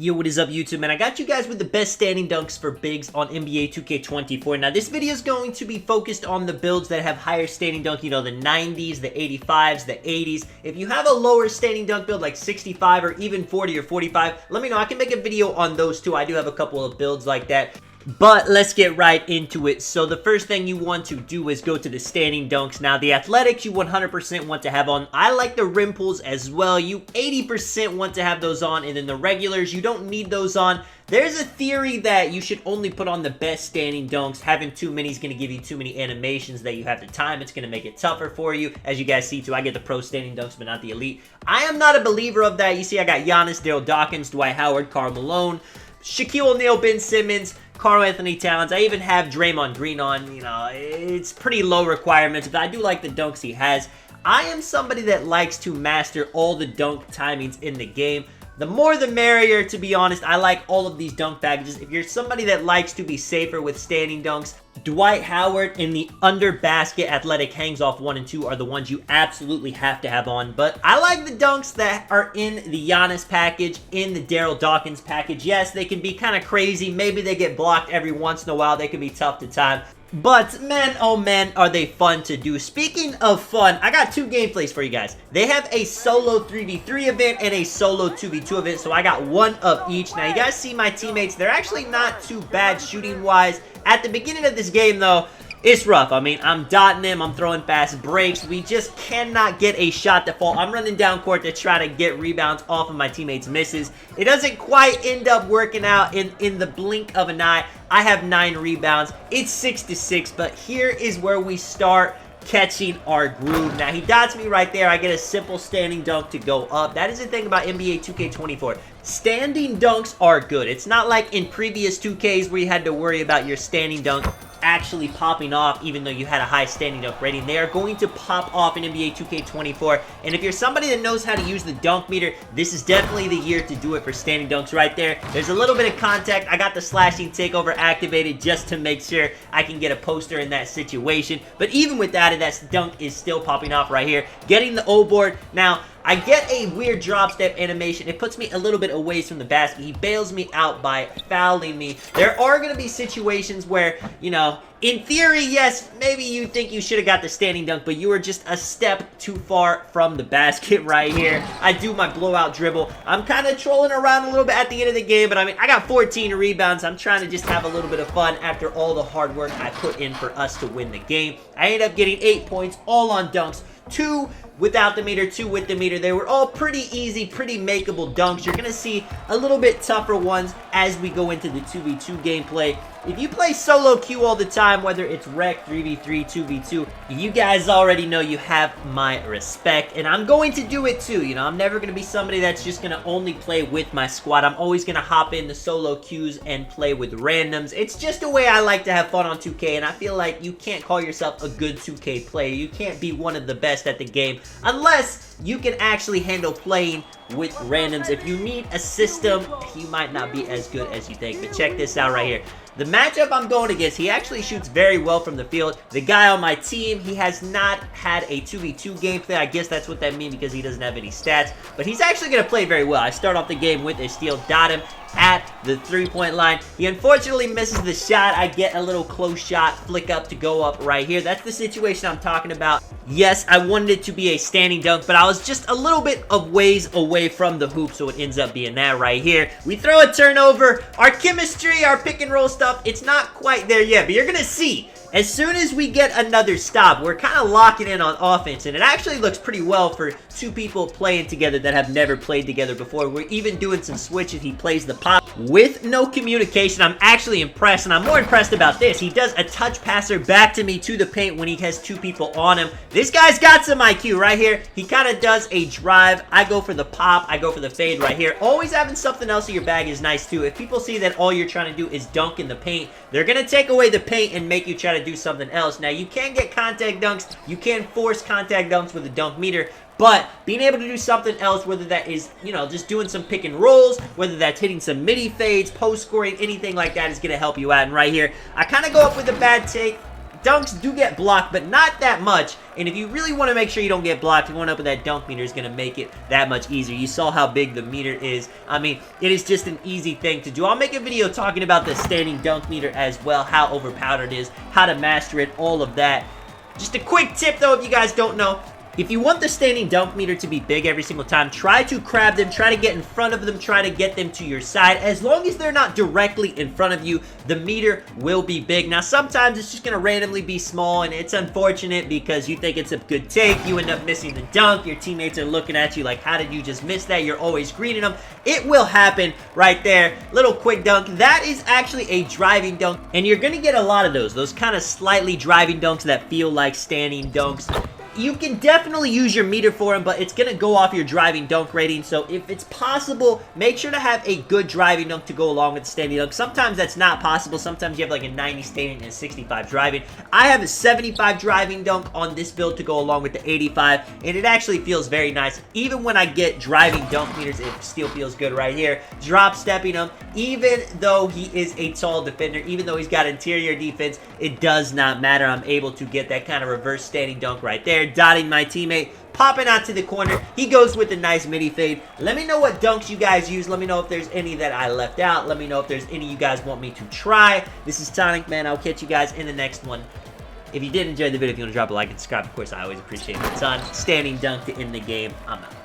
Yo, what is up YouTube, man? I got you guys with the best standing dunks for bigs on NBA 2K24. Now, this video is going to be focused on the builds that have higher standing dunk, you know, the 90s, the 85s, the 80s. If you have a lower standing dunk build like 65 or even 40 or 45, let me know. I can make a video on those too. I do have a couple of builds like that. But let's get right into it. So the first thing you want to do is go to the standing dunks. Now the athletics you 100% want to have on. I like the rim pulls as well. You 80% want to have those on, and then the regulars, you don't need those on. There's a theory that you should only put on the best standing dunks. Having too many is going to give you too many animations that you have to time. It's going to make it tougher for you. As you guys see too, I get the pro standing dunks but not the elite. I am not a believer of that. You see I got Giannis, Daryl Dawkins, Dwight Howard, Karl Malone, Shaquille O'Neal, Ben Simmons, Karl Anthony Towns. I even have Draymond Green on. You know, it's pretty low requirements, but I do like the dunks he has. I am somebody that likes to master all the dunk timings in the game. The more the merrier, to be honest. I like all of these dunk packages. If you're somebody that likes to be safer with standing dunks, Dwight Howard in the under basket athletic hangs off 1 and 2 are the ones you absolutely have to have on. But I like the dunks that are in the Giannis package, in the Daryl Dawkins package. Yes, they can be kind of crazy. Maybe they get blocked every once in a while. They can be tough to time. But, man, oh man, are they fun to do. Speaking of fun, I got two gameplays for you guys. They have a solo 3v3 event and a solo 2v2 event, so I got one of each. Now, you guys see my teammates. They're actually not too bad shooting-wise. At the beginning of this game, though, it's rough. I mean, I'm dotting them. I'm throwing fast breaks. We just cannot get a shot to fall. I'm running down court to try to get rebounds off of my teammates' misses. It doesn't quite end up working out in the blink of an eye. I have 9 rebounds. It's 6-6, but here is where we start catching our groove. Now, he dots me right there. I get a simple standing dunk to go up. That is the thing about NBA 2K24. Standing dunks are good. It's not like in previous 2Ks where you had to worry about your standing dunk actually popping off even though you had a high standing dunk rating. They are going to pop off in NBA 2K24, and if you're somebody that knows how to use the dunk meter, this is definitely the year to do it for standing dunks right there. There's a little bit of contact. I got the slashing takeover activated just to make sure I can get a poster in that situation, but even without it, that dunk is still popping off right here. Getting the O board. Now, I get a weird drop step animation. It puts me a little bit away from the basket. He bails me out by fouling me. There are going to be situations where, you know, in theory, yes, maybe you think you should have got the standing dunk, but you were just a step too far from the basket right here. I do my blowout dribble. I'm kind of trolling around a little bit at the end of the game, but I mean, I got 14 rebounds. I'm trying to just have a little bit of fun after all the hard work I put in for us to win the game. I ended up getting 8 points, all on dunks. 2 without the meter, 2 with the meter. They were all pretty easy, pretty makeable dunks. You're going to see a little bit tougher ones as we go into the 2v2 gameplay. If you play solo queue all the time, whether it's rec, 3v3, 2v2, you guys already know you have my respect, and I'm going to do it too. You know, I'm never going to be somebody that's just going to only play with my squad. I'm always going to hop in the solo queues and play with randoms. It's just a way I like to have fun on 2K, and I feel like you can't call yourself a good 2K player. You can't be one of the best at the game unless you can actually handle playing with randoms. If you need a system, he might not be as good as you think, but check this out right here. The matchup I'm going against, he actually shoots very well from the field. The guy on my team, he has not had a 2v2 gameplay. I guess that's what that means because he doesn't have any stats. But he's actually going to play very well. I start off the game with a steal, dot him at the three-point line. He unfortunately misses the shot. I get a little close shot, flick up to go up right here. That's the situation I'm talking about. Yes, I wanted it to be a standing dunk, but I was just a little bit of ways away from the hoop, so it ends up being that right here. We throw a turnover. Our chemistry, our pick and roll stuff, it's not quite there yet, but you're going to see. As soon as we get another stop, we're kind of locking in on offense, and it actually looks pretty well for two people playing together that have never played together before. We're even doing some switches. He plays the pop with no communication. I'm actually impressed, and I'm more impressed about this. He does a touch passer back to me to the paint when he has 2 people on him. This guy's got some IQ right here. He kind of does a drive. I go for the pop. I go for the fade right here. Always having something else in your bag is nice, too. If people see that all you're trying to do is dunk in the paint, they're going to take away the paint and make you try to do something else. Now, you can get contact dunks. You can force contact dunks with a dunk meter, but being able to do something else, whether that is, you know, just doing some pick and rolls, whether that's hitting some midi fades, post scoring, anything like that is going to help you out. And right here, I kind of go up with a bad take, dunks do get blocked, but not that much. And if you really want to make sure you don't get blocked, going up with that dunk meter is going to make it that much easier. You saw how big the meter is. I mean, it is just an easy thing to do. I'll make a video talking about the standing dunk meter as well, how overpowered it is, how to master it, all of that. Just a quick tip, though, if you guys don't know. If you want the standing dunk meter to be big every single time, try to crab them, try to get in front of them, try to get them to your side. As long as they're not directly in front of you, the meter will be big. Now, sometimes it's just going to randomly be small, and it's unfortunate because you think it's a good take. You end up missing the dunk. Your teammates are looking at you like, how did you just miss that? You're always greeting them. It will happen right there. Little quick dunk. That is actually a driving dunk, and you're going to get a lot of those kind of slightly driving dunks that feel like standing dunks. You can definitely use your meter for them, but it's going to go off your driving dunk rating. So if it's possible, make sure to have a good driving dunk to go along with the standing dunk. Sometimes that's not possible. Sometimes you have like a 90 standing and a 65 driving. I have a 75 driving dunk on this build to go along with the 85, and it actually feels very nice. Even when I get driving dunk meters, it still feels good right here. Drop stepping him, even though he is a tall defender, even though he's got interior defense, it does not matter. I'm able to get that kind of reverse standing dunk right there. Dotting my teammate, popping out to the corner. He goes with a nice midi fade. Let me know what dunks you guys use. Let me know if there's any that I left out. Let me know if there's any you guys want me to try. This is Tonic, man. I'll catch you guys in the next one. If you did enjoy the video, if you want to drop a like and subscribe, of course, I always appreciate it a ton. Standing dunk to end the game. I'm out.